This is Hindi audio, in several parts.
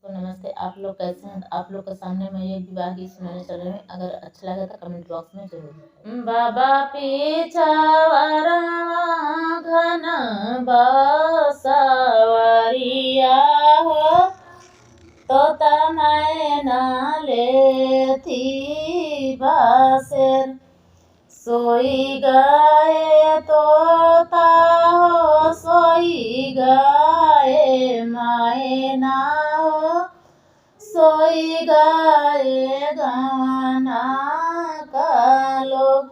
तो नमस्ते, आप लोग कैसे हैं? आप लोग के सामने मैं एक विवाह गीत सुनाने चल रही हूँ। अगर अच्छा लगे तो कमेंट बॉक्स में जरूर बताएं। बाबा पीछावरा घन बसवरिया हो तो मैना लेती बासेर सोई गए तोता हो सोई गए मायना हो सोई गए गवाना का लोग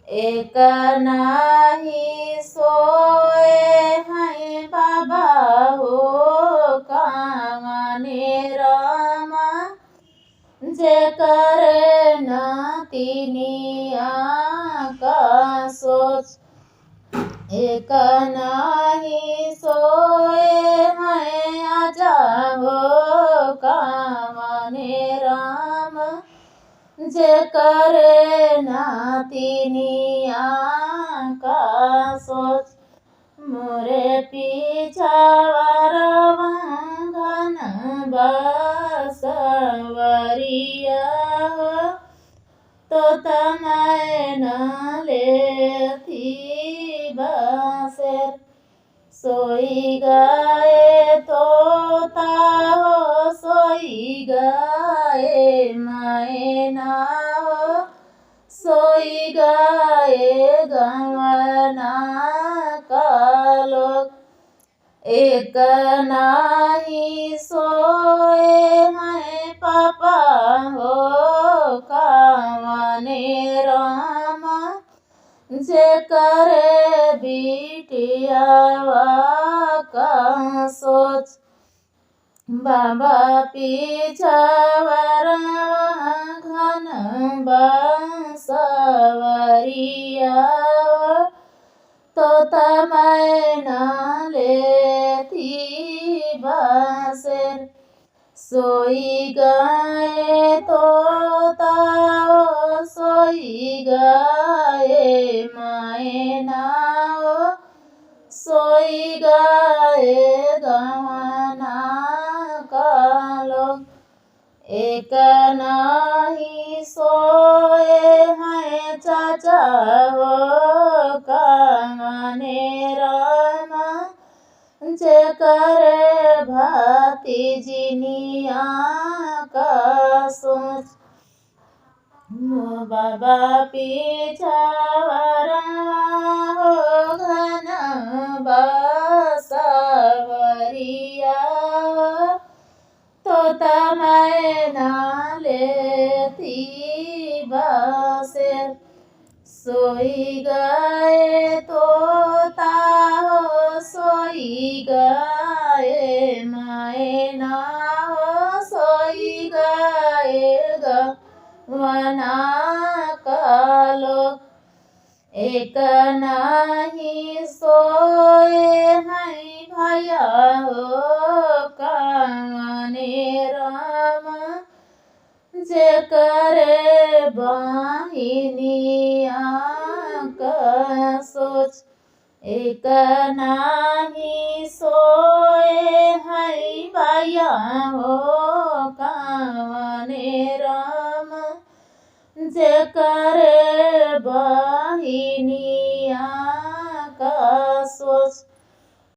एक नाही सोए हैं बाबा हो कांगने रामा जे करे नातिनिया का सोच एक नाही सोए हैं आजा हो कामने राम जे करे नातिनिया का सोच मोरे पीछावरवा घन बसवरिया तो मैना लेती बासेर सोई गए तोता हो सोई गए मैना हो सोई गए गवाना का लोग एक नाही सोए हैं पापा हो कामने रामा जे करे बिटियावा का सोच बाबा पीछावरा घन बसवरिया तो मैना लेती बासेर सोई गए तोता हो सोई गए मायना हो सोई गए गवाना का लोग एक नाही सोए हैं चाचा हो कांगने रामा जे करे भतीजिनिया का सोच बाबा पीछावरा हो घन बसवरिया तो मैना लेती बासेर सोई गए तोता हो सोई गए मैना हो सोई गए गवाना का लोग एक नाही सोए हैं भैया हो कांगने रामा जे करे बहिनिया का सोच एक नाही सोए हैं भैया हो कामने राम जे करे बहिनिया का सोच